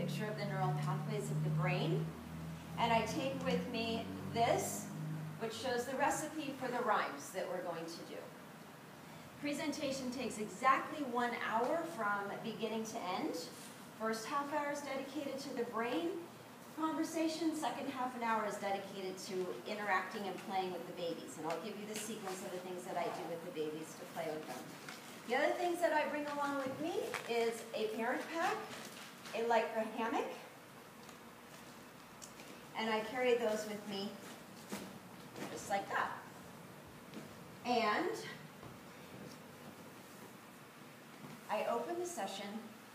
picture of the neural pathways of the brain. And I take with me this, which shows the recipe for the rhymes that we're going to do. Presentation takes exactly 1 hour from beginning to end. First half hour is dedicated to the brain conversation. Second half an hour is dedicated to interacting and playing with the babies. And I'll give you the sequence of the things that I do with the babies to play with them. The other things that I bring along with me is a parent pack, a lycra hammock, and I carry those with me just like that. And I open the session.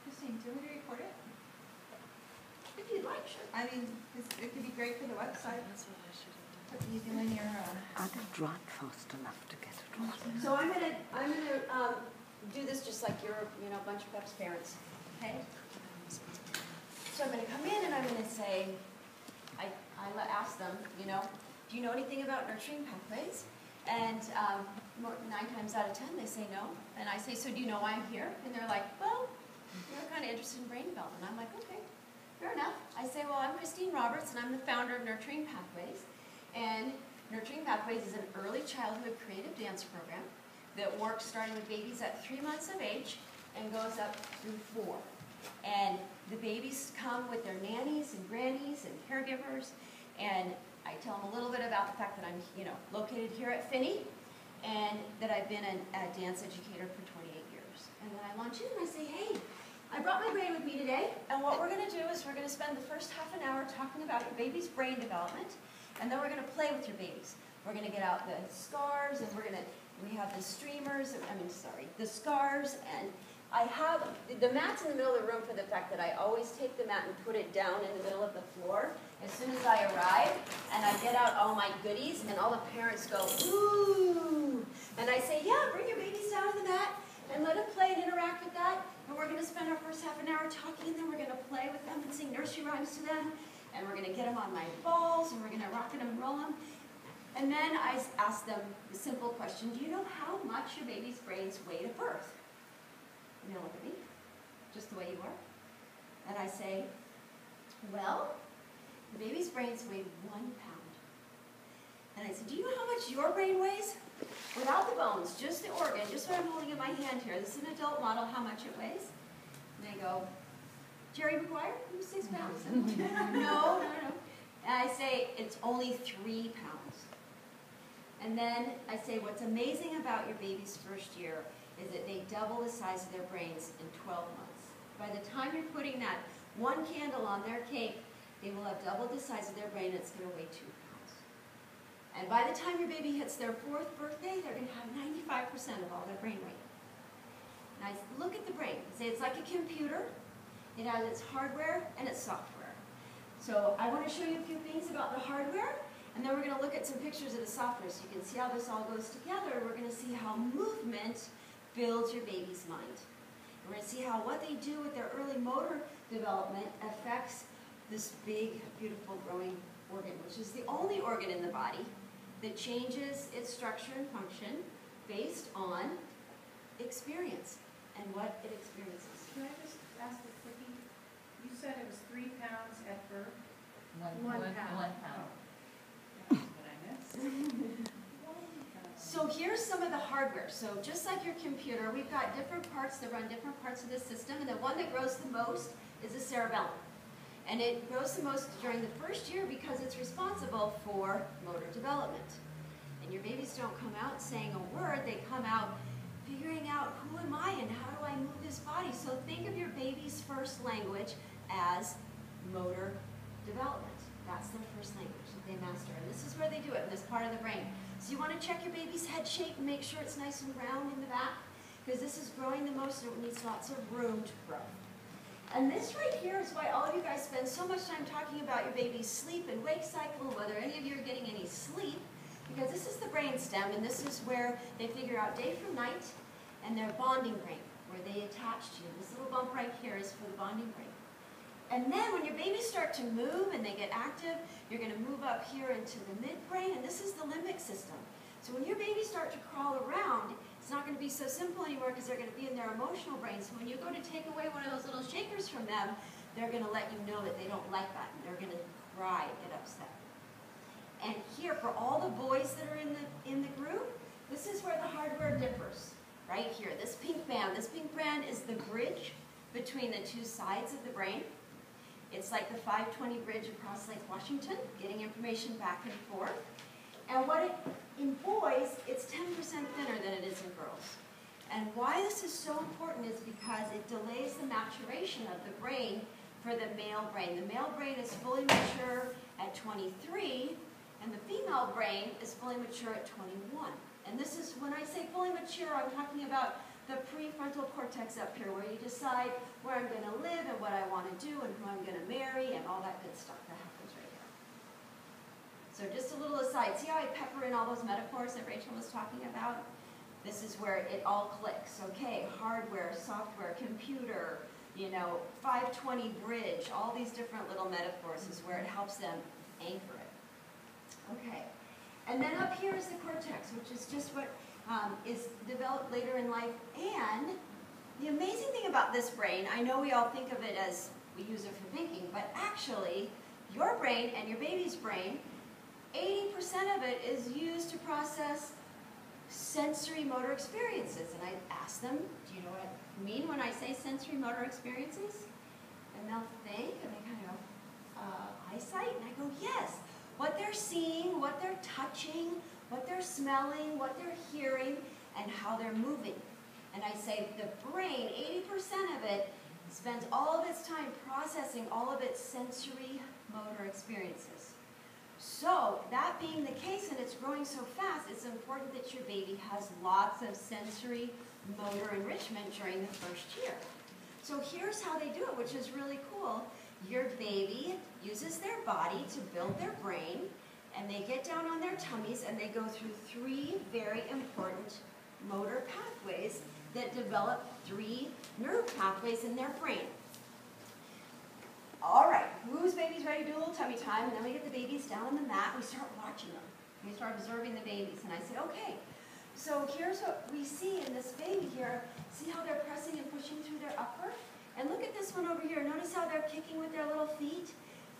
Christine, do you want me to record it? If you'd like, sure. I mean, it could be great for the website. That's what I should have done. What are you doing your I didn't run fast enough to get it right. So I'm gonna do this just like you're, a bunch of Pep's parents. Okay. So I'm gonna come in and I'm gonna say, I ask them, do you know anything about nurturing pathways? And 9 times out of 10 they say no. And I say, so do you know why I'm here? And they're like, well, you're kind of interested in brain development. I'm like, okay. Fair enough. I say, well, I'm Christine Roberts, and I'm the founder of Nurturing Pathways. And Nurturing Pathways is an early childhood creative dance program that works starting with babies at 3 months of age and goes up through 4. And the babies come with their nannies and grannies and caregivers, and I tell them a little bit about the fact that I'm, located here at Finney, and that I've been a dance educator for 28 years. And then I launch in and I say, hey, I brought my brain with me today, and what we're going to do is we're going to spend the first half an hour talking about your baby's brain development, and then we're going to play with your babies. We're going to get out the scarves, and we have the streamers, the scarves, and I have the mat's in the middle of the room for the fact that I always take the mat and put it down in the middle of the floor as soon as I arrive, and I get out all my goodies, and all the parents go, ooh, and I say, yeah, bring your babies down to the mat, and let them play and interact with that. And we're going to spend our first half an hour talking, and then we're going to play with them and sing nursery rhymes to them. And we're going to get them on my balls, and we're going to rock them and roll them. And then I ask them the simple question, do you know how much your baby's brains weighed at birth? And they'll look at me, just the way you are. And I say, well, the baby's brains weigh 1 pound. And I said, do you know how much your brain weighs? Without the bones, just the organ, just what I'm holding in my hand here. This is an adult model, how much it weighs. And they go, Jerry Maguire, 6 pounds. No. And I say, it's only 3 pounds. And then I say, what's amazing about your baby's first year is that they double the size of their brains in 12 months. By the time you're putting that 1 candle on their cake, they will have doubled the size of their brain, and it's going to weigh 2 pounds. And by the time your baby hits their 4th birthday, they're going to have 95% of all their brain weight. And I look at the brain. I say it's like a computer. It has its hardware and its software. So I want to show you a few things about the hardware, and then we're going to look at some pictures of the software so you can see how this all goes together. We're going to see how movement builds your baby's mind. We're going to see how what they do with their early motor development affects this big, beautiful growing organ, which is the only organ in the body that changes its structure and function based on experience and what it experiences. Can I just ask a quickie? You said it was 3 pounds at birth? 1 pound. 1 pound. That's what I missed. So here's some of the hardware. So just like your computer, we've got different parts that run different parts of the system, and the one that grows the most is the cerebellum. And it grows the most during the first year because it's responsible for motor development. And your babies don't come out saying a word, they come out figuring out who am I and how do I move this body. So think of your baby's first language as motor development. That's their first language that they master. And this is where they do it, in this part of the brain. So you want to check your baby's head shape and make sure it's nice and round in the back, because this is growing the most and it needs lots of room to grow. And this right here is why all of you guys spend so much time talking about your baby's sleep and wake cycle, whether any of you are getting any sleep, because this is the brain stem, and this is where they figure out day from night, and their bonding brain, where they attach to you. This little bump right here is for the bonding brain. And then when your babies start to move and they get active, you're going to move up here into the midbrain, and this is the limbic system. So when your babies start to crawl around, it's not going to be so simple anymore because they're going to be in their emotional brain. So when you go to take away one of those little shakers from them, they're going to let you know that they don't like that, and they're going to cry, get upset. And here, for all the boys that are in the group, this is where the hardware differs. Right here, this pink band is the bridge between the two sides of the brain. It's like the 520 bridge across Lake Washington, getting information back and forth. And in boys, it's 10% thinner than it is in girls. And why this is so important is because it delays the maturation of the brain for the male brain. The male brain is fully mature at 23, and the female brain is fully mature at 21. And this is, when I say fully mature, I'm talking about the prefrontal cortex up here, where you decide where I'm going to live and what I want to do and who I'm going to marry and all that good stuff that happens right here. So just a little aside, see how I pepper in all those metaphors that Rachel was talking about? This is where it all clicks. Okay, hardware, software, computer, 520 bridge, all these different little metaphors is where it helps them anchor it. Okay. And then up here is the cortex, which is just what is developed later in life. And the amazing thing about this brain, I know we all think of it as we use it for thinking, but actually, your brain and your baby's brain, 80% of it is used to process sensory motor experiences. And I ask them, do you know what I mean when I say sensory motor experiences? And they'll think, and they kind of go, eyesight? And I go, yes. What they're seeing, what they're touching, what they're smelling, what they're hearing, and how they're moving. And I say the brain, 80% of it, spends all of its time processing all of its sensory motor experiences. So, that being the case, and it's growing so fast, it's important that your baby has lots of sensory motor enrichment during the first year. So here's how they do it, which is really cool. Your baby uses their body to build their brain, and they get down on their tummies and they go through 3 very important motor pathways that develop 3 nerve pathways in their brain. All right, whose baby's ready to do a little tummy time? And then we get the babies down on the mat, we start watching them. We start observing the babies, and I say, okay, so here's what we see in this baby here. See how they're pressing and pushing through their upper? And look at this one over here. Notice how they're kicking with their little feet?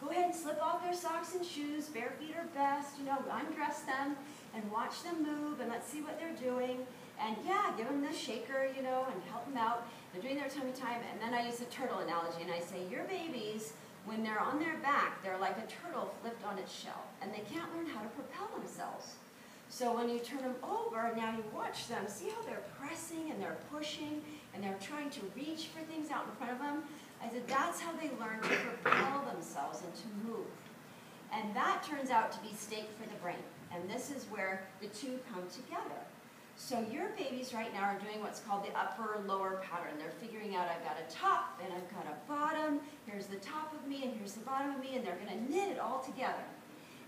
Go ahead and slip off their socks and shoes. Bare feet are best. Undress them and watch them move, and let's see what they're doing. And yeah, give them the shaker, and help them out. They're doing their tummy time, and then I use the turtle analogy, and I say, your babies, when they're on their back, they're like a turtle flipped on its shell, and they can't learn how to propel themselves. So when you turn them over, now you watch them, see how they're pressing and they're pushing and they're trying to reach for things out in front of them? I said, that's how they learn to propel themselves and to move. And that turns out to be steak for the brain. And this is where the two come together. So your babies right now are doing what's called the upper-lower pattern. They're figuring out I've got a top and I've got a bottom. Here's the top of me and here's the bottom of me, and they're going to knit it all together.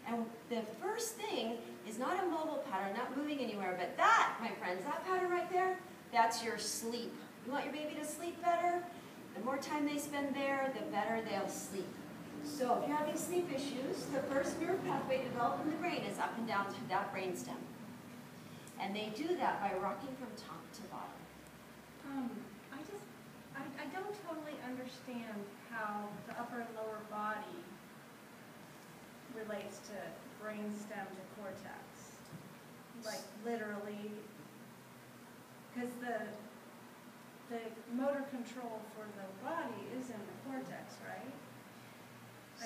And the first thing is not a mobile pattern, not moving anywhere, but that, my friends, that pattern right there, that's your sleep. You want your baby to sleep better? The more time they spend there, the better they'll sleep. So if you're having sleep issues, the first nerve pathway developed in the brain is up and down through that brainstem. And they do that by rocking from top to bottom. I don't totally understand how the upper and lower body relates to brainstem to cortex. Like literally, because the motor control for the body is in the cortex, right?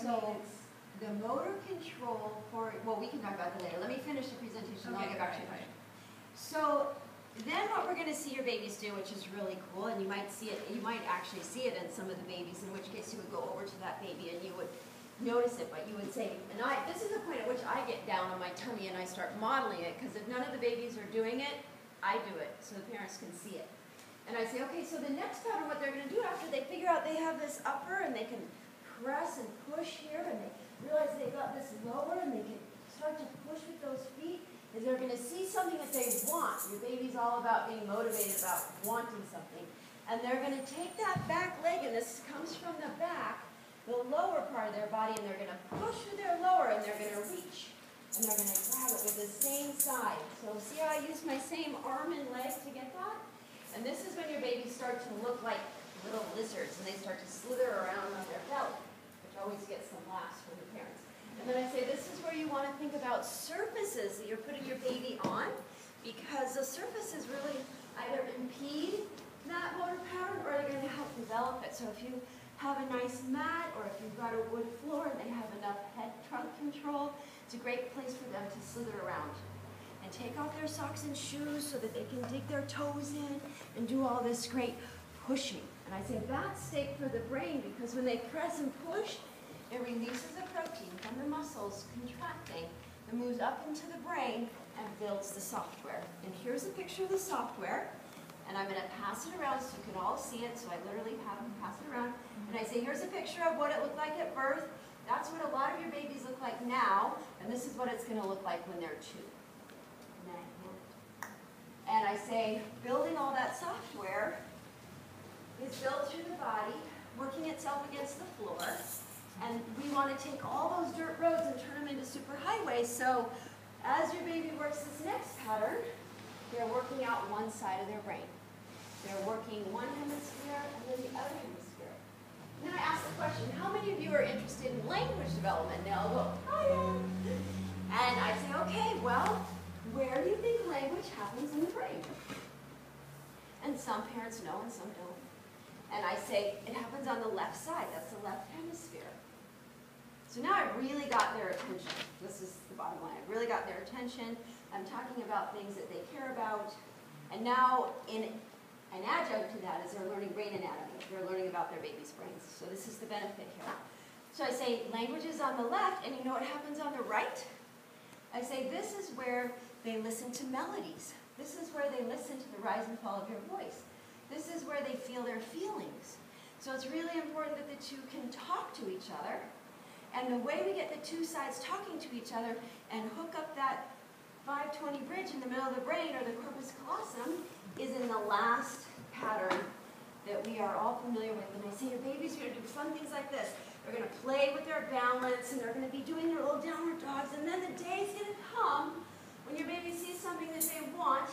So the motor control for, well, we can talk about that later. Let me finish the presentation and I'll get back to your question. So then what we're going to see your babies do, which is really cool, and you might see it, you might actually see it in some of the babies, in which case you would go over to that baby and you would notice it, but you would say, and this is the point at which I get down on my tummy and I start modeling it, because if none of the babies are doing it, I do it, so the parents can see it. And I say, okay, so the next pattern, what they're going to do after they figure out they have this upper and they can press and push here, and they realize they've got this lower and they can start to push with those feet, is they're going to see something that they want. Your baby's all about being motivated about wanting something. And they're going to take that back leg, and this comes from the back, the lower part of their body, and they're going to push with their lower, and they're going to reach. And they're going to grab it with the same side. So see how I use my same arm and leg to get that? And this is when your babies start to look like little lizards, and they start to slither around on their belly. about surfaces that you're putting your baby on, because the surfaces really either impede that motor pattern or they're going to help develop it. So if you have a nice mat, or if you've got a wood floor and they have enough head trunk control, it's a great place for them to slither around and take off their socks and shoes so that they can dig their toes in and do all this great pushing. And I say that's safe for the brain, because when they press and push, it releases the protein from the muscles contracting that moves up into the brain and builds the software. And here's a picture of the software. And I'm going to pass it around so you can all see it. So I literally have them pass it around. And I say, here's a picture of what it looked like at birth. That's what a lot of your babies look like now. And this is what it's going to look like when they're 2. And then I hand it. And I say, building all that software is built through the body, working itself against the floor. And we want to take all those dirt roads and turn them into superhighways. So as your baby works this next pattern, they're working out one side of their brain. They're working one hemisphere and then the other hemisphere. And then I ask the question, how many of you are interested in language development? And they'll go, I am. And I say, okay, well, where do you think language happens in the brain? And some parents know and some don't. And I say, it happens on the left side. That's the left hemisphere. So now I've really got their attention. This is the bottom line. I've really got their attention. I'm talking about things that they care about. And now, in an adjunct to that is they're learning brain anatomy. They're learning about their baby's brains. So this is the benefit here. So I say, language is on the left, and you know what happens on the right? I say, this is where they listen to melodies. This is where they listen to the rise and fall of your voice. This is where they feel their feelings. So it's really important that the two can talk to each other. And the way we get the two sides talking to each other and hook up that 520 bridge in the middle of the brain, or the corpus callosum, is in the last pattern that we are all familiar with. And I say, your babies are going to do fun things like this. They're going to play with their balance, and they're going to be doing their little downward dogs. And then the day is going to come when your baby sees something that they want,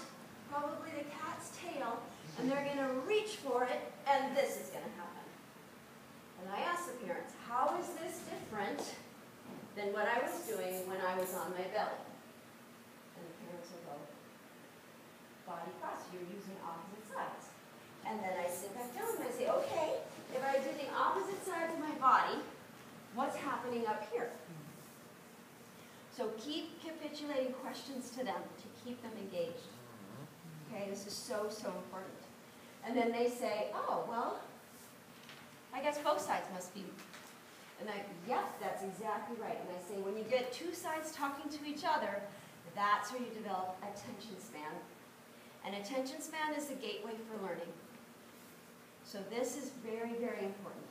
probably the cat's tail, and they're going to reach for it, and this is going to happen. And I ask the parents, how is this different than what I was doing when I was on my belly? And the parents will go, body cross, you're using opposite sides. And then I sit back down and I say, okay, if I do the opposite sides of my body, what's happening up here? So keep capitulating questions to them to keep them engaged. Okay, this is so, so important. And then they say, oh, well, I guess both sides must be. And I, yes, that's exactly right. And I say, when you get two sides talking to each other, that's where you develop attention span. And attention span is the gateway for learning. So this is very, very important.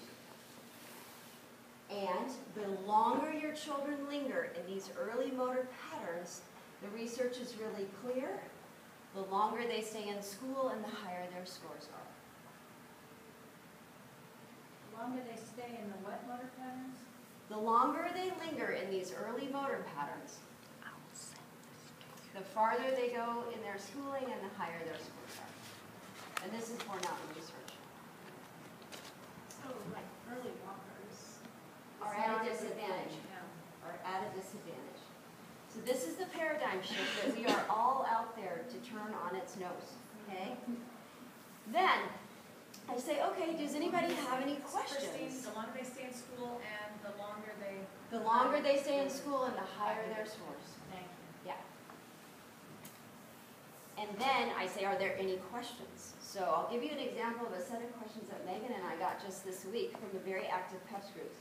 And the longer your children linger in these early motor patterns, the research is really clear. The longer they stay in school and the higher their scores are. The longer they stay in the what motor patterns? The longer they linger in these early motor patterns, the farther they go in their schooling and the higher their scores are. And this is borne out in research. So, like, early walkers Are at a disadvantage. Are at a disadvantage. So this is the paradigm shift that we are all out there to turn on its nose. Okay? Then, I say, okay, does anybody have any questions? The longer they stay in school and the longer they... The longer they stay in school and the higher their scores. Thank you. Yeah. And then I say, are there any questions? So I'll give you an example of a set of questions that Megan and I got just this week from the very active PEPS groups.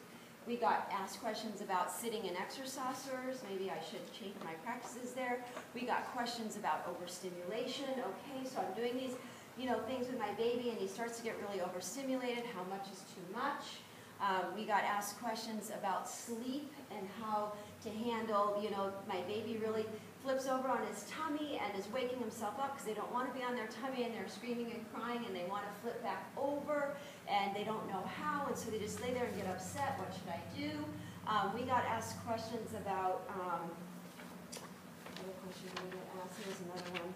We got asked questions about sitting in exercisers. Maybe I should change my practices there. We got questions about overstimulation. Okay, so I'm doing these, things with my baby, and he starts to get really overstimulated. How much is too much? We got asked questions about sleep and how to handle, my baby really flips over on his tummy and is waking himself up because they don't want to be on their tummy and they're screaming and crying and they want to flip back over and they don't know how, and so they just lay there and get upset. What should I do? We got asked questions about, another question we got asked, here's another one.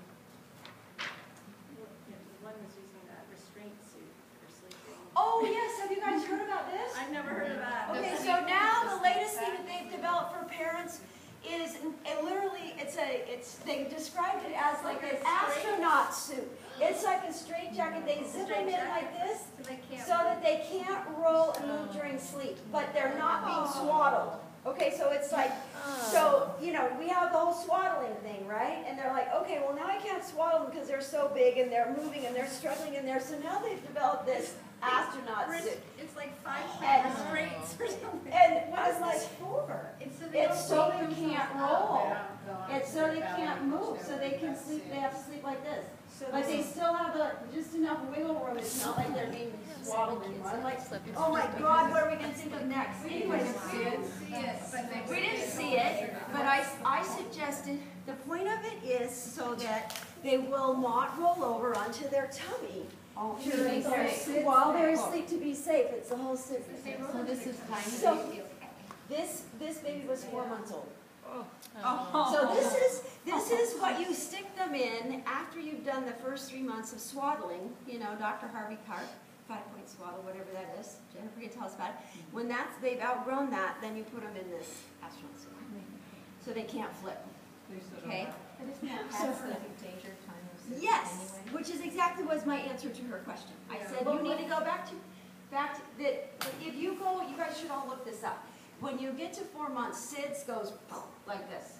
One was using that restraint suit for sleeping. Oh yes, have you guys heard about this? I've never heard of that. Okay, so now the latest thing that they've developed for parents is literally, they described it as like an astronaut suit. It's like a straight jacket. They zip them in like this so that they can't roll and move during sleep, but they're not being swaddled. Okay, so it's like, so, you know, we have the whole swaddling thing, right? And they're like, okay, well now I can't swaddle them because they're so big and they're moving and they're struggling in there. So now they've developed this astronaut suit. It's like 5 And- restraints or something. And I was like, for? it's so they can't roll. It's so they can't move, so they can sleep, they have to sleep like this. But they still have just enough wiggle room. It's not like they're being swaddled in. I'm like, oh my God, what are we going to think of next? Anyways, we didn't see it, but I suggested, the point of it is so that they will not roll over onto their tummy during their sleep, while they're asleep, to be safe. It's the whole system. So this is tiny. So this baby was 4 months old. Oh. So this is what you stick them in after you've done the first 3 months of swaddling. You know, Dr. Harvey Cart, 5-point swaddle, whatever that is. Jennifer can tell us about it. When they've outgrown that, then you put them in this astronaut suit, so they can't flip. Okay. But isn't that past the danger time of sleep Yes, anyway? which is exactly was my answer to her question. I said you need to go back to that. If you go, you guys should all look this up. When you get to 4 months, SIDS goes like this.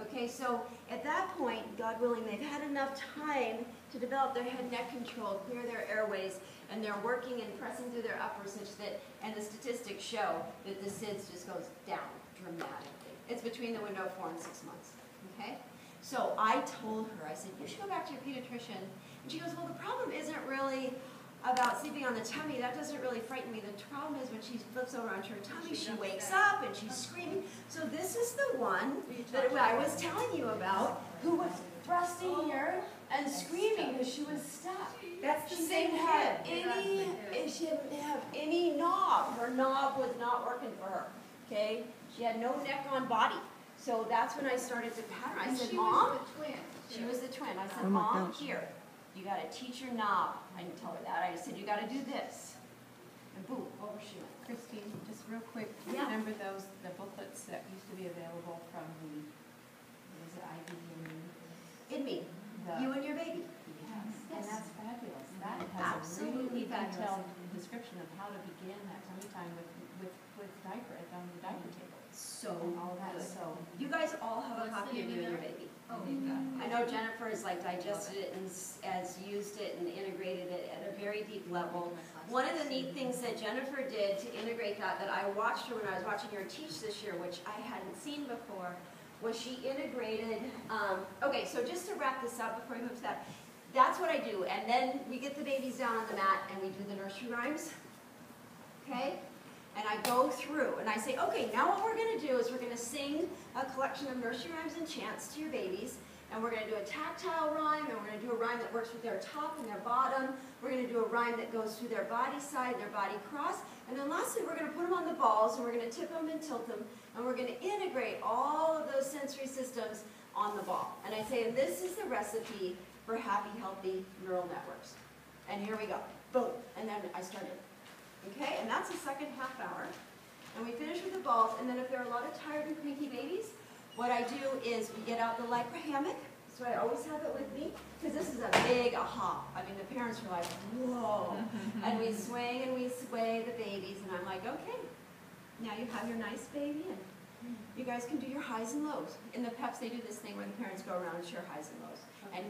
Okay, so at that point, God willing, they've had enough time to develop their head neck control, clear their airways, and they're working and pressing through their uppers such that, and the statistics show that the SIDS just goes down dramatically. It's between the window of 4 and 6 months. Okay? So I told her, I said, you should go back to your pediatrician. And she goes, well, the problem isn't really about sleeping on the tummy. That doesn't really frighten me. The problem is when she flips over onto her tummy, she wakes up and she's screaming. So this is the one that I was telling you about, who was thrusting here and screaming because she was stuck. That's the She same didn't have kid. she didn't have any knob. Her knob was not working for her. Okay? She had no neck on body. So that's when I started to pat her. I said, Mom, she was the twin. I said, Oh my Mom, gosh. here, you got to teach your knob. I didn't tell her that. I just said, you got to do this. And boom, over she went. Christine, just real quick, Yeah. remember the booklets that used to be available from the, what is it, IBM? In me, you and your baby. Yes, and Yes. that's fabulous. That has a Absolutely really fabulous. detailed description of how to begin that tummy time with diaper, on the diaper table. So And all that, good. so. You guys all have a copy of you and your baby. Oh, I know Jennifer has like digested it and has used it and integrated it at a very deep level. One of the neat things that Jennifer did to integrate that I watched her when I was watching her teach this year, which I hadn't seen before, was she integrated, okay, so just to wrap this up before we move to that, that's what I do. And then we get the babies down on the mat and we do the nursery rhymes, okay? And I go through and I say, okay, now what we're going to do is we're going to sing a collection of nursery rhymes and chants to your babies. And we're going to do a tactile rhyme, and we're going to do a rhyme that works with their top and their bottom. We're going to do a rhyme that goes through their body side, their body cross. And then lastly, we're going to put them on the balls, and we're going to tip them and tilt them. And we're going to integrate all of those sensory systems on the ball. And I say, and this is the recipe for happy, healthy neural networks. And here we go. Boom. And then I started. Okay, and that's the second half hour. And we finish with the balls, and then if there are a lot of tired and cranky babies, what I do is we get out the lycra hammock. So I always have it with me, because this is a big aha. I mean, the parents are like, whoa. And we swing and we sway the babies, and I'm like, okay, now you have your nice baby, and you guys can do your highs and lows. In the PEPs, they do this thing where the parents go around and share highs and lows. And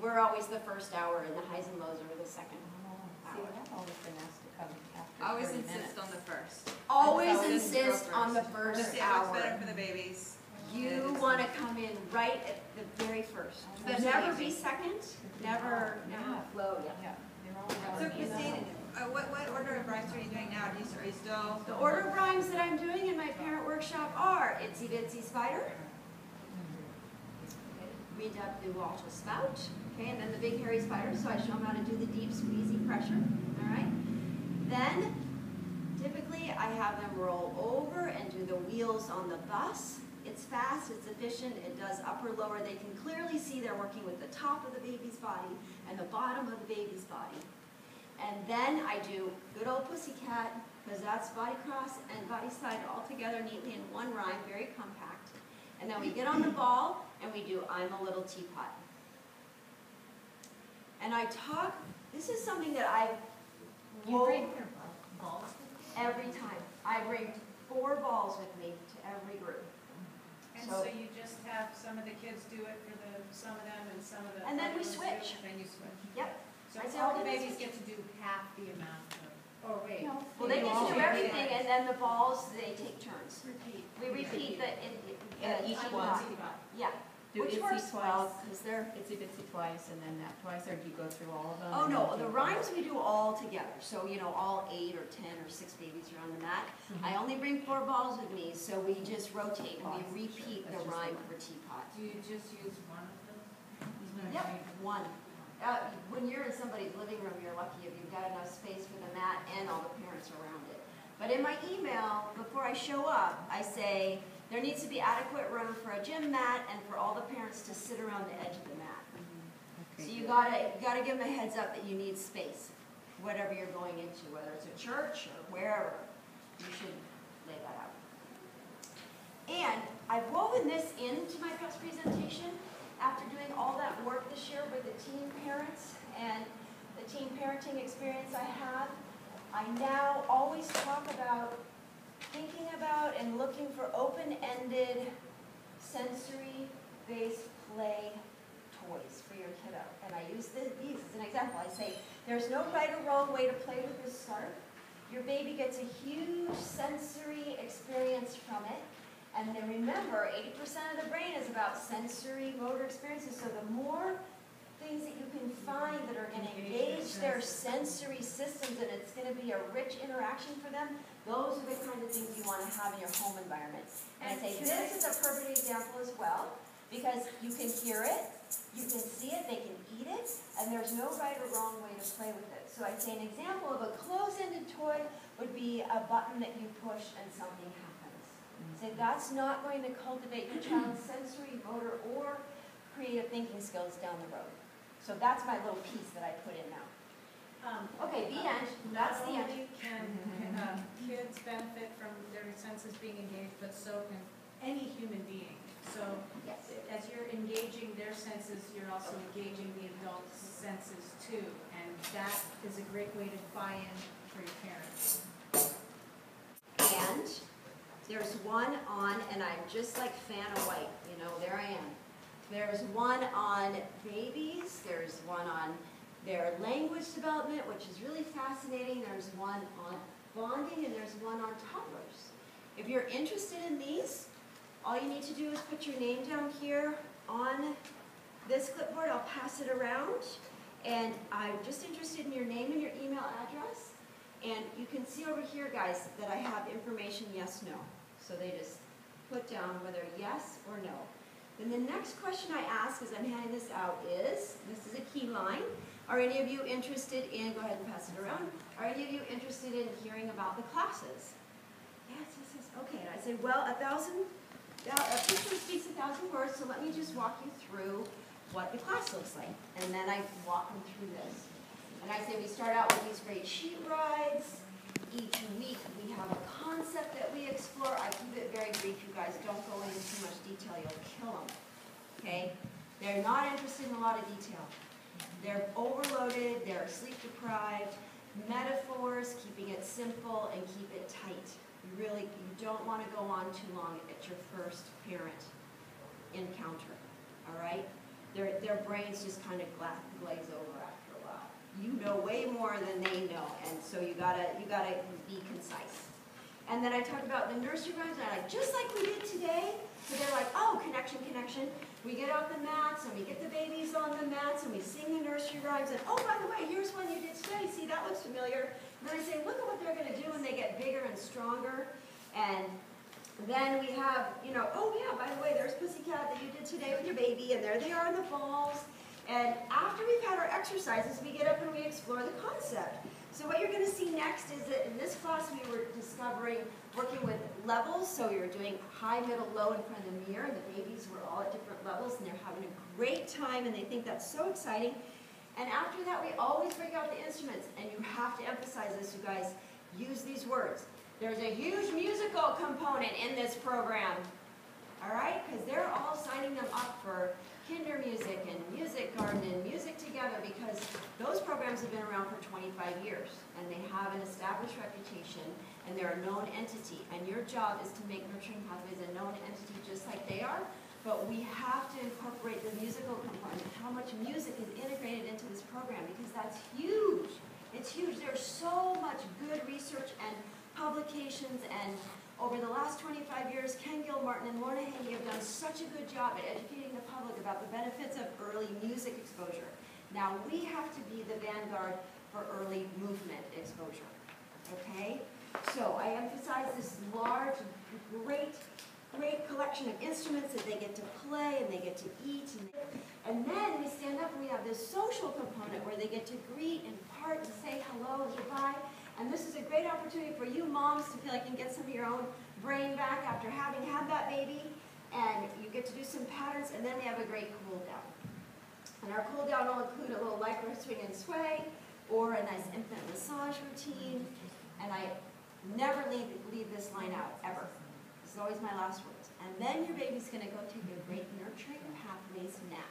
we're always the first hour, and the highs and lows are the second See, hour. I've always been asked to come after Always 30 insist minutes. on the first. Always Always insist go on the Let's first see what's better hour. for the babies. You want to come in right at the very first. That's Never easy. be second, never flow. Yeah, they're all So around, you know. Christine, what order of rhymes are you doing now? Are you still? The order of rhymes that I'm doing in my parent workshop are Itsy Bitsy Spider, Read Up the Walter Spout, okay, and then the Big Hairy Spider, so I show them how to do the deep squeezy pressure, all right? Then, typically, I have them roll over and do the wheels on the bus. It's fast, it's efficient, it does upper, lower. They can clearly see they're working with the top of the baby's body and the bottom of the baby's body. And then I do good old pussycat, because that's body cross and body side all together neatly in one rhyme, very compact. And then we get on the ball and we do I'm a Little Teapot. And I talk, this is something that I You bring your balls? every time. I bring 4 balls with me to every group. And So- so you just have some of the kids do it for some of them and some of the. And then we others do switch. it, Then you switch. Yep. So I say, all okay, the let's babies switch. get to do half the amount of, oh, wait. No. Well, they get to do everything, and then the balls, they take turns. Repeat. We repeat the, Each one. Yeah, Do which itsy works well, twice, because they're, itsy bitsy twice, and then that twice, or do you go through all of them? oh and no, then the do- rhymes we do all together. So, you know, all 8 or 10 or 6 babies are on the mat. I only bring 4 balls with me, so we just rotate and we repeat the That's just rhyme the for teapot. Do you just use one of them? Yep, 1. When you're in somebody's living room, you're lucky if you've got enough space for the mat and all the parents around it. But in my email, before I show up, I say, there needs to be adequate room for a gym mat and for all the parents to sit around the edge of the mat. So you gotta give them a heads up that you need space, whatever you're going into, whether it's a church or wherever, you should lay that out. And I've woven this into my PEPS presentation after doing all that work this year with the teen parents and the teen parenting experience I have. I now always talk about thinking about and looking for open-ended, sensory-based play toys for your kiddo. And I use these as an example. I say, there's no right or wrong way to play with this scarf. Your baby gets a huge sensory experience from it. And then remember, 80% of the brain is about sensory motor experiences. So the more things that you can find that are going to engage their sensory systems and it's going to be a rich interaction for them, those are the kind of things you want to have in your home environment. And I say this is a perfect example as well, because you can hear it, you can see it, they can eat it, and there's no right or wrong way to play with it. So I'd say an example of a closed-ended toy would be a button that you push and something happens. So that's not going to cultivate your child's sensory, motor, or creative thinking skills down the road. So that's my little piece that I put in now. Okay, the end. That's the end. Not only can kids benefit from their senses being engaged, but so can any human being. So Yes. as you're engaging their senses, you're also engaging the adult's senses too. And that is a great way to buy in for your parents. And there's one on, and I'm just like fan of white, you know, there I am. There's one on babies, there's one on their language development, which is really fascinating. There's one on bonding, and there's one on toddlers. If you're interested in these, all you need to do is put your name down here on this clipboard. I'll pass it around. And I'm just interested in your name and your email address. And you can see over here, guys, that I have information yes, no. So they just put down whether yes or no. Then the next question I ask as I'm handing this out is, this is a key line, are any of you interested in, go ahead and pass it around, are any of you interested in hearing about the classes? Yes, yes, yes, okay. And I say, well, a picture speaks 1,000 words, so let me just walk you through what the class looks like. And then I walk them through this. And I say we start out with these great sheet rides. Each week we have a concept that we explore. I keep it very brief, you guys. Don't go into too much detail. You'll kill them. Okay? They're not interested in a lot of detail. They're overloaded. They're sleep deprived. Metaphors, keeping it simple and keep it tight. You don't want to go on too long at your first parent encounter. All right? Their brains just kind of glaze over after a while. You know way more than they know, and so you gotta be concise. And then I talk about the nursery rhymes, and I like, just like we did today. So they're like, oh, connection, connection. We get off the mats, and we get the babies on the mats, and we sing the nursery rhymes, and oh, by the way, here's one you did today. See, that looks familiar. And then I say, look at what they're gonna do when they get bigger and stronger. And then we have, you know, oh yeah, by the way, there's Pussycat that you did today with your baby, and there they are in the balls. And after we've had our exercises, we get up and we explore the concept. So what you're going to see next is that in this class we were discovering working with levels. So we were doing high, middle, low in front of the mirror, and the babies were all at different levels, and they're having a great time, and they think that's so exciting. And after that, we always bring out the instruments, and you have to emphasize this, you guys. Use these words. There's a huge musical component in this program. all right? Because they're all signing them up for kinder music and music garden and music together, because those programs have been around for 25 years and they have an established reputation and they're a known entity. And your job is to make Nurturing Pathways a known entity just like they are, but we have to incorporate the musical component, how much music is integrated into this program, because that's huge. It's huge. There's so much good research and publications, and over the last 25 years, Ken Gilmartin and Lorna Hagee have done such a good job at educating the public about the benefits of early music exposure. Now, we have to be the vanguard for early movement exposure, okay? So I emphasize this large, great collection of instruments that they get to play and they get to eat. And then we stand up and we have this social component where they get to greet and part and say hello and goodbye. And this is a great opportunity for you moms to feel like you can get some of your own brain back after having had that baby. And you get to do some patterns, and then we have a great cool down. And our cool down will include a little lycra swing and sway, or a nice infant massage routine. And I never leave this line out, ever. This is always my last words. And then your baby's going to go take a great Nurturing Pathways nap.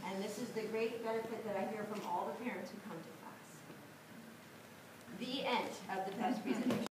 And this is the great benefit that I hear from all the parents who come to class. The end of the PEPS presentation.